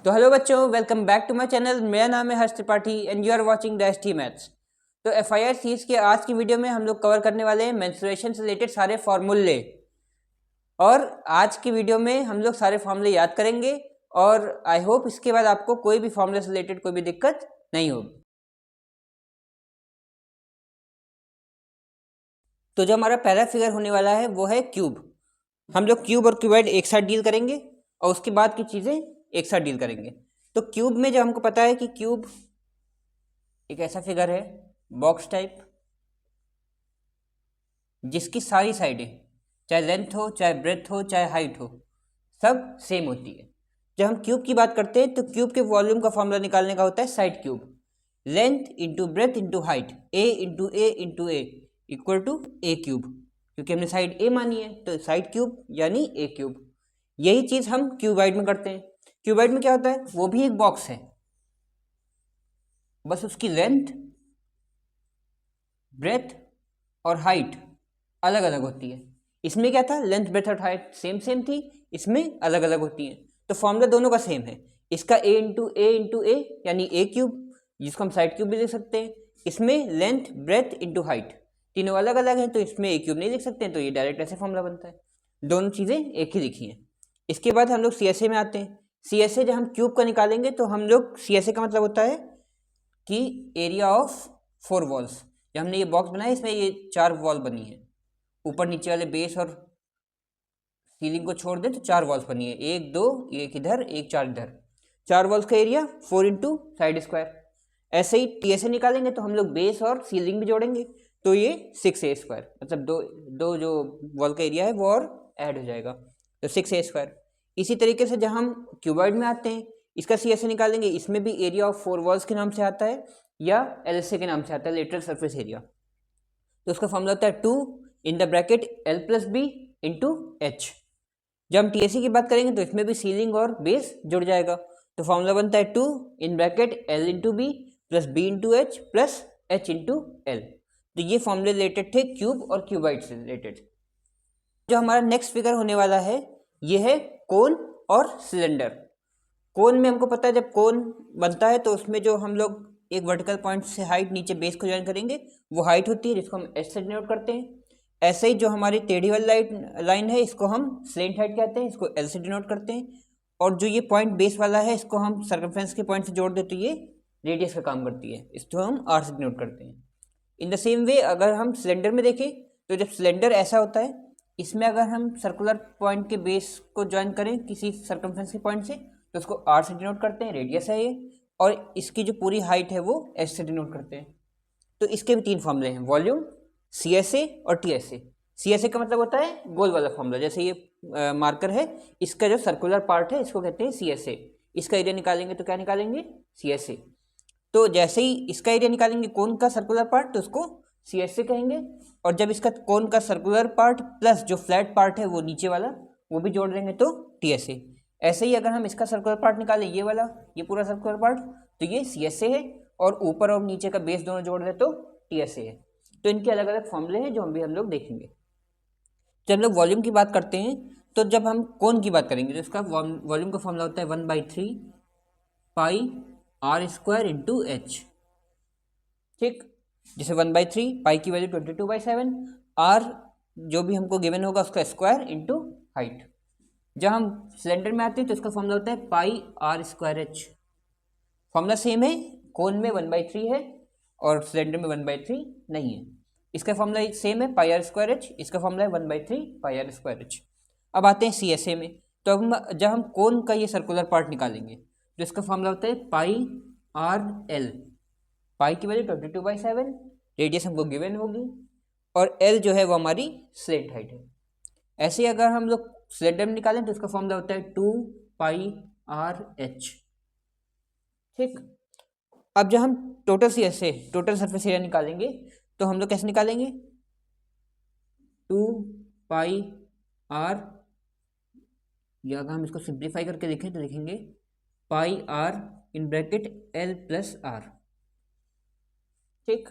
तो हेलो बच्चों, welcome back to my channel. मेरा नाम है Harsh Tripathi and you are watching the T maths. तो एफआईआर सीरीज के आज की वीडियो में हम लोग कवर करने वाले हैं मेंस्ट्रुएशन से रिलेटेड सारे फॉर्मूले। और आज की वीडियो में हम लोग सारे फॉर्मूले याद करेंगे और आई होप इसके बाद आपको कोई भी फॉर्मूले से रिलेटेड कोई भी दिक्कत नहीं होगी। तो जो हमारा पहला फिगर होने वाला है वो है क्यूब। हम लोग क्यूब और क्यूबॉइड एक साथ डील करेंगे और उसके बाद की चीज़ें एक साथ डील करेंगे। तो क्यूब में जो हमको पता है कि क्यूब एक ऐसा फिगर है बॉक्स टाइप जिसकी सारी साइडें चाहे लेंथ हो, चाहे ब्रेथ हो, चाहे हाइट हो, सब सेम होती है। जब हम क्यूब की बात करते हैं तो क्यूब के वॉल्यूम का फॉर्मूला निकालने का होता है side cube. Length into breadth into height, a into a equal to a cube. क्योंकि हमने साइड ए मानी है तो साइड क्यूब यानी ए क्यूब। यही चीज़ हम क्यूबाइड में करते हैं। क्यूबाइड में क्या होता है, वो भी एक बॉक्स है, बस उसकी लेंथ, ब्रेथ और हाइट अलग अलग होती है। इसमें क्या था, लेंथ ब्रेथ और हाइट सेम सेम थी, इसमें अलग अलग होती है। तो फॉर्मूला दोनों का सेम है। इसका ए इंटू ए यानी ए क्यूब, जिसको हम साइड क्यूब भी लिख सकते हैं। इसमें लेंथ ब्रेथ इंटू हाइट तीनों अलग अलग हैं तो इसमें ए क्यूब नहीं लिख सकते हैं, तो ये डायरेक्ट ऐसे फॉर्मूला बनता है। दोनों चीज़ें एक ही लिखी हैं। इसके बाद हम लोग सी एस ए में आते हैं। सी एस ए जब हम क्यूब का निकालेंगे तो हम लोग सी एस ए का मतलब होता है कि एरिया ऑफ 4 वॉल्स। जब हमने ये बॉक्स बनाया इसमें ये 4 वॉल बनी है, ऊपर नीचे वाले बेस और सीलिंग को छोड़ दें तो 4 वॉल्स बनी है, 1 2 एक इधर एक 4 इधर। 4 वॉल्स का एरिया 4 इंटू साइड स्क्वायर। ऐसे ही टी एस ए निकालेंगे तो हम लोग बेस और सीलिंग भी जोड़ेंगे तो ये 6 ए स्क्वायर, मतलब दो जो वॉल का एरिया है वो और ऐड हो जाएगा तो 6 ए स्क्वायर। इसी तरीके से जब हम क्यूबॉइड में आते हैं, इसका सी एस ए निकालेंगे, इसमें भी एरिया ऑफ 4 वॉल्स के नाम से आता है या एल एस ए के नाम से आता है, लेटरल सरफेस एरिया। तो उसका फॉर्मूला होता है 2 in the bracket l plus b into h. जब हम टीएससी की बात करेंगे तो इसमें भी सीलिंग और बेस जुड़ जाएगा, तो फॉर्मूला बनता है 2 in bracket l into b plus b into h plus h into l. तो ये फॉर्मूले रिलेटेड थे क्यूब और क्यूबाइड से रिलेटेड। जो हमारा नेक्स्ट फिगर होने वाला है ये है कोन और सिलेंडर। कोन में हमको पता है जब कोन बनता है तो उसमें जो हम लोग एक वर्टिकल पॉइंट से हाइट नीचे बेस को ज्वाइन करेंगे वो हाइट होती है, जिसको हम एच से डिनोट करते हैं। ऐसे ही जो हमारी टेढ़ी वाली लाइन है इसको हम स्लेंट हाइट कहते हैं, इसको एल से डिनोट करते हैं। और जो ये पॉइंट बेस वाला है इसको हम सर्कमफ्रेंस के पॉइंट से जोड़ दें तो ये रेडियस का काम करती है, इसको हम आर से डिनोट करते हैं। इन द सेम वे अगर हम सिलेंडर में देखें तो जब सिलेंडर ऐसा होता है, इसमें अगर हम सर्कुलर पॉइंट के बेस को ज्वाइन करें किसी सर्कमफ्रेंस के पॉइंट से तो उसको आर से डिनोट करते हैं, रेडियस है ये। और इसकी जो पूरी हाइट है वो एच से डिनोट करते हैं। तो इसके भी 3 फॉर्मूले हैं, वॉल्यूम, सी एस ए और T S A. C S A का मतलब होता है गोल वाला फॉर्मूला, जैसे ये मार्कर है, इसका जो सर्कुलर पार्ट है इसको कहते हैं सी एस ए। इसका एरिया निकालेंगे तो क्या निकालेंगे, सी एस ए। तो जैसे ही इसका एरिया निकालेंगे कोन का सर्कुलर पार्ट तो उसको सी एस ए कहेंगे। और जब इसका कोन का सर्कुलर पार्ट प्लस जो फ्लैट पार्ट है वो नीचे वाला वो भी जोड़ देंगे तो टी एस ए। ऐसे ही अगर हम इसका सर्कुलर पार्ट निकालें, ये वाला, ये पूरा सर्कुलर पार्ट, तो ये सी एस ए है। और ऊपर और नीचे का बेस दोनों जोड़ दें तो टी एस ए है। तो इनके अलग अलग फॉर्मूले हैं जो हम लोग देखेंगे। जब हम लोग वॉल्यूम की बात करते हैं तो जब हम कोन की बात करेंगे तो इसका वॉल्यूम का फॉर्मूला होता है 1/3 पाई आर स्क्वायर इंटू एच। ठीक, जैसे 1/3 पाई की वैल्यू 22/7, आर जो भी हमको गिवन होगा उसका स्क्वायर इंटू हाइट। जब हम सिलेंडर में आते हैं तो इसका फॉर्मूला होता है pi r square h. Formula same है, कोन में 1/3 है और सिलेंडर में 1/3 नहीं है। इसका फॉर्मूला सेम है पाई आर स्क्वायर एच, इसका फॉर्मूला है 1/3 पाई आर स्क्वायर एच। अब आते हैं सी एस ए में। तो अब जब हम कोन का ये सर्कुलर पार्ट निकालेंगे तो इसका फॉर्मूला होता है पाई आर एल। पाई की वैल्यू 22/7, रेडियस हमको गिवन होगी और एल जो है वो हमारी स्लेंट हाइट है। ऐसे ही अगर हम लोग सिलेंडर में निकालें तो इसका फॉर्मूला होता है 2 पाई आर एच। ठीक, अब जब हम total C S A, total surface area निकालेंगे तो हम लोग कैसे निकालेंगे, 2 पाई आर, या अगर हम इसको सिंप्लीफाई करके लिखें तो लिखेंगे pi r in bracket l plus r. ठीक,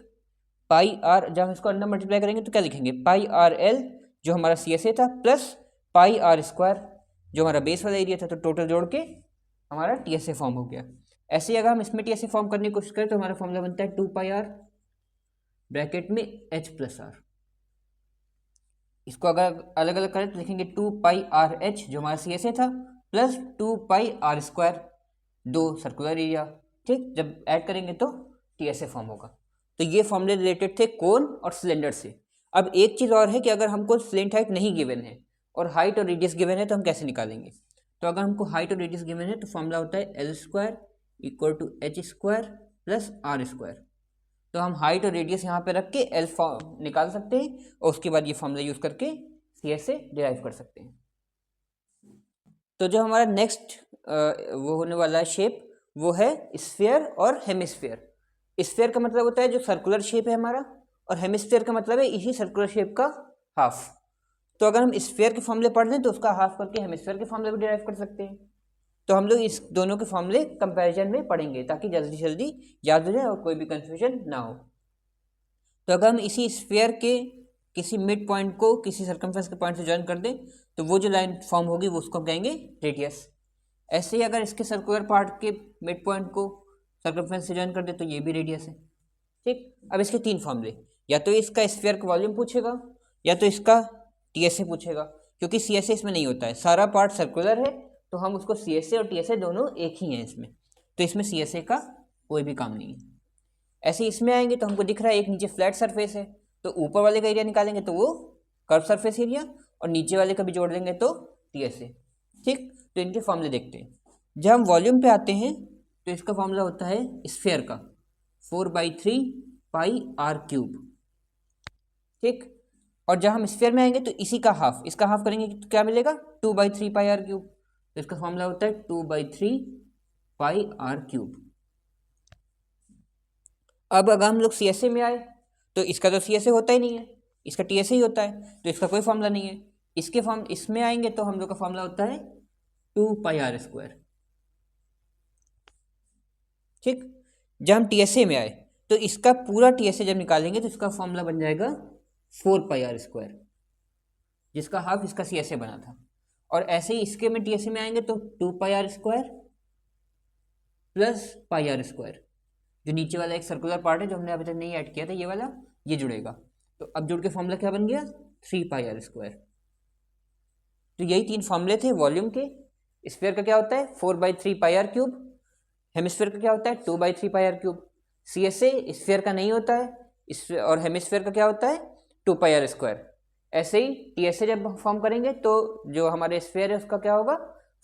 पाई आर जब हम इसको अंडर मल्टीप्लाई करेंगे तो क्या लिखेंगे, पाई आर एल जो हमारा सी एस ए था प्लस पाई आर स्क्वायर जो हमारा बेस वाला एरिया था, तो टोटल जोड़ के हमारा TSA फॉर्म हो गया। ऐसे ही अगर हम इसमें TSA फॉर्म करने की कोशिश करें तो हमारा फॉर्मूला बनता है 2πr ब्रैकेट में H+r। इसको अगर अलग अलग करें तो लिखेंगे 2πrH जो हमारा CSA था प्लस 2πr², दो सर्कुलर एरिया। ठीक, जब ऐड करेंगे तो TSA फॉर्म होगा। तो ये फॉर्मूले रिलेटेड थे कोन और सिलेंडर से। अब एक चीज़ और है कि अगर हमको स्लेंट हाइट नहीं गिवन है और हाइट और रेडियस गिवन है तो हम कैसे निकालेंगे। तो अगर हमको हाइट और रेडियस गिवन है तो फॉर्मूला होता है L² = H² + R²। तो हम हाइट और रेडियस यहाँ पे रख के L निकाल सकते हैं और उसके बाद ये फॉर्मूला यूज़ करके CSA डिराइव कर सकते हैं। तो जो हमारा नेक्स्ट वो होने वाला है शेप वो है स्फीयर और हेमिस्फीयर। स्फीयर का मतलब होता है जो सर्कुलर शेप है हमारा, और हेमिस्फीयर का मतलब है इसी सर्कुलर शेप का हाफ। तो अगर हम स्फीयर के फॉर्मूले पढ़ लें तो उसका हाफ करके हेमिस्फीयर के फॉर्मूले भी डिराइव कर सकते हैं। तो हम लोग इस दोनों के फॉर्मूले कंपैरिजन में पढ़ेंगे ताकि जल्दी जल्दी याद हो जाए और कोई भी कंफ्यूजन ना हो। तो अगर हम इसी स्फीयर के किसी मिड पॉइंट को किसी सर्कमफ्रेंस के पॉइंट से ज्वाइन कर दें तो वो जो लाइन फॉर्म होगी वो उसको हम कहेंगे रेडियस। ऐसे ही अगर इसके सर्कुलर पार्ट के मिड पॉइंट को सर्कमफ्रेंस से ज्वाइन कर दे तो ये भी रेडियस है। ठीक, अब इसके तीन फॉर्मूले, या तो इसका स्फीयर का वॉल्यूम पूछेगा या तो इसका TSA पूछेगा, क्योंकि CSA इसमें नहीं होता है, सारा पार्ट सर्कुलर है तो हम उसको CSA और TSA दोनों एक ही हैं इसमें, तो इसमें CSA का कोई भी काम नहीं है। ऐसे इसमें आएंगे तो हमको दिख रहा है एक नीचे फ्लैट सरफेस है तो ऊपर वाले का एरिया निकालेंगे तो वो कर्व सरफेस एरिया, और नीचे वाले का भी जोड़ देंगे तो TSA। ठीक, तो इनके फॉर्मूले देखते हैं। जब हम वॉल्यूम पे आते हैं तो इसका फॉर्मूला होता है स्फीयर का 4/3πr³। ठीक, और जब हम स्फीयर में आएंगे तो इसी का हाफ, इसका हाफ करेंगे तो क्या मिलेगा 2/3πr³। तो इसका फॉर्मूला होता है 2/3πr³। अब अगर हम लोग CSA में आए तो इसका तो CSA होता ही नहीं है, इसका TSA ही होता है, तो इसका कोई फॉर्मूला नहीं है। इसमें आएंगे तो हम लोग का फॉर्मूला होता है 2πr²। ठीक, जब हम TSA में आए तो इसका पूरा TSA जब निकालेंगे तो इसका फॉर्मूला बन जाएगा 4πr², जिसका हाफ इसका CSA बना था। और ऐसे ही इसके में TSA में आएंगे तो 2πr² + πr², जो नीचे वाला एक सर्कुलर पार्ट है जो हमने अभी तक नहीं ऐड किया था, ये वाला ये जुड़ेगा। तो अब जुड़ के फॉर्मूला क्या बन गया 3πr²। तो यही तीन फॉर्मूले थे वॉल्यूम के। स्फीयर का क्या होता है 4/3πr³, हेमिस्फीयर का क्या होता है 2/3πr³। CSA स्फीयर का नहीं होता है, और हेमिस्फीयर का क्या होता है 2πr²। ऐसे ही TSA जब फॉर्म करेंगे तो जो हमारे स्फीयर है उसका क्या होगा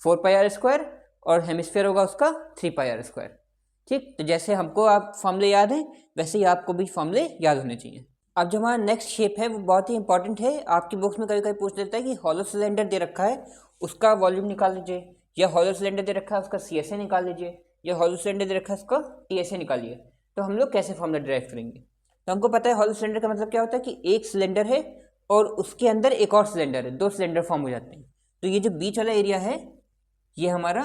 4πr² और हेमिस्फीयर होगा उसका 3πr²। ठीक, तो जैसे हमको आप फॉर्मूले याद हैं वैसे ही आपको भी फॉर्मूले याद होने चाहिए। अब जो हमारा नेक्स्ट शेप है वो बहुत ही इंपॉर्टेंट है। आपकी बुक्स में कभी कभी पूछ देता है कि हॉलो सिलेंडर दे रखा है उसका वॉल्यूम निकाल लीजिए, या हॉलो सिलेंडर दे रखा है उसका CSA निकाल लीजिए, या हॉलो सिलेंडर दे रखा है उसका TSA निकालिए। तो हम लोग कैसे फॉर्मूला ड्राइव करेंगे। तो हमको पता है हॉलो सिलेंडर का मतलब क्या होता है कि एक सिलेंडर है और उसके अंदर एक और सिलेंडर है, दो सिलेंडर फॉर्म हो जाते हैं। तो ये जो बीच वाला एरिया है ये हमारा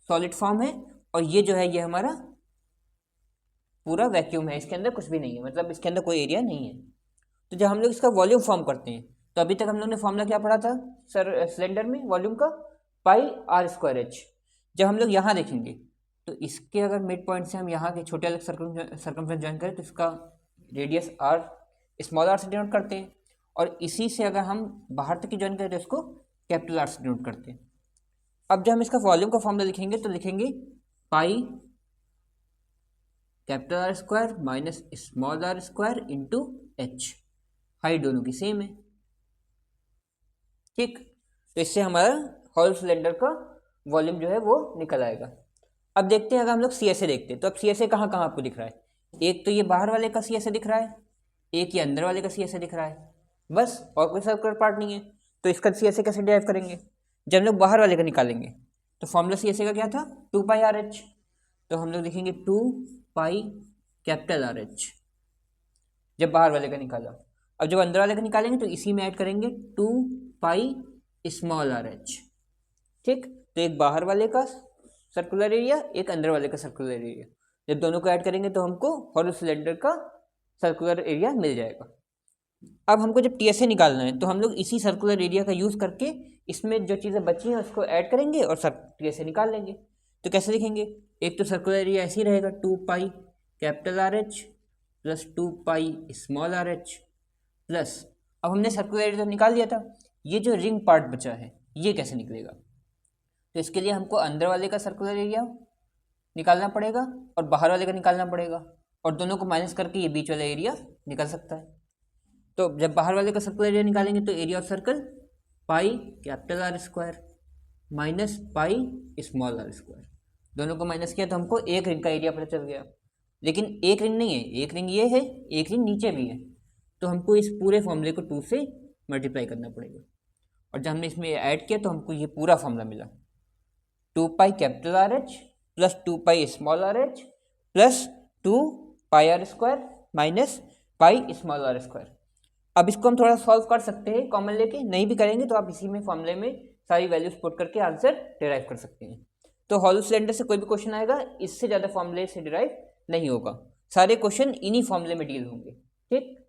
सॉलिड फॉर्म है, और ये जो है ये हमारा पूरा वैक्यूम है, इसके अंदर कुछ भी नहीं है, मतलब इसके अंदर कोई एरिया नहीं है। तो जब हम लोग इसका वॉल्यूम फॉर्म करते हैं तो अभी तक हम लोग ने फॉर्मूला क्या पढ़ा था सर सिलेंडर में वॉल्यूम का πr²h। जब हम लोग यहाँ देखेंगे तो इसके अगर मिड पॉइंट से हम यहाँ के छोटे अलग सर्कमफ्रेंस ज्वाइन करें तो इसका रेडियस r स्मॉल r से डिनोट करते हैं, और इसी से अगर हम बाहर तक की ज्वाइन करें तो इसको कैपिटल R से डिनोट करते हैं। अब जब हम इसका वॉल्यूम का फॉर्मूला लिखेंगे तो लिखेंगे पाई R² minus small r² into h। Height दोनों की सेम है। ठीक, तो इससे हमारा हॉलो सिलेंडर का वॉल्यूम जो है वो निकल आएगा। अब देखते हैं अगर हम लोग CSA देखते हैं तो अब CSA कहाँ कहाँ आपको दिख रहा है। एक तो ये बाहर वाले का CSA दिख रहा है, एक ये अंदर वाले का CSA दिख रहा है, बस, और कोई सर्कुलर पार्ट नहीं है। तो इसका CSA कैसे डिराइव करेंगे। जब हम लोग बाहर वाले का निकालेंगे तो फॉर्मूला CSA का क्या था 2πrh। तो हम लोग लिखेंगे 2πRH जब बाहर वाले का निकाला। अब जब अंदर वाले का निकालेंगे तो इसी में ऐड करेंगे 2πrh। ठीक, तो एक बाहर वाले का सर्कुलर एरिया एक अंदर वाले का सर्कुलर एरिया, जब दोनों को ऐड करेंगे तो हमको हॉलो सिलेंडर का सर्कुलर एरिया मिल जाएगा। अब हमको जब TSA निकालना है तो हम लोग इसी सर्कुलर एरिया का यूज़ करके इसमें जो चीज़ें बची हैं उसको ऐड करेंगे और TSA निकाल लेंगे। तो कैसे लिखेंगे, एक तो सर्कुलर एरिया ऐसे ही रहेगा 2 pi capital r h plus 2 pi small r h plus, अब हमने सर्कुलर एरिया तो निकाल दिया था, ये जो रिंग पार्ट बचा है ये कैसे निकलेगा, तो इसके लिए हमको अंदर वाले का सर्कुलर एरिया निकालना पड़ेगा और बाहर वाले का निकालना पड़ेगा, और दोनों को माइनस करके ये बीच वाला एरिया निकल सकता है। तो जब बाहर वाले का सर्कुलर एरिया निकालेंगे तो area of circle pi capital r square minus pi small r square, दोनों को माइनस किया तो हमको एक रिंग का एरिया पता चल गया। लेकिन एक रिंग नहीं है, एक रिंग ये है, एक रिंग नीचे भी है, तो हमको इस पूरे फॉर्मूले को 2 से मल्टीप्लाई करना पड़ेगा, और जब हमने इसमें ऐड किया तो हमको ये पूरा फॉर्मूला मिला 2 pi capital r h plus 2 pi small r h plus 2 pi r square minus pi small r square. अब इसको हम थोड़ा सॉल्व कर सकते हैं कॉमन लेके, नहीं भी करेंगे तो आप इसी में फॉर्मूले में सारी वैल्यूज पुट करके आंसर डिराइव कर सकते हैं। तो हॉलो सिलेंडर से कोई भी क्वेश्चन आएगा इससे ज़्यादा फॉर्मूले से डिराइव नहीं होगा, सारे क्वेश्चन इन्हीं फॉर्मूले में डील होंगे। ठीक।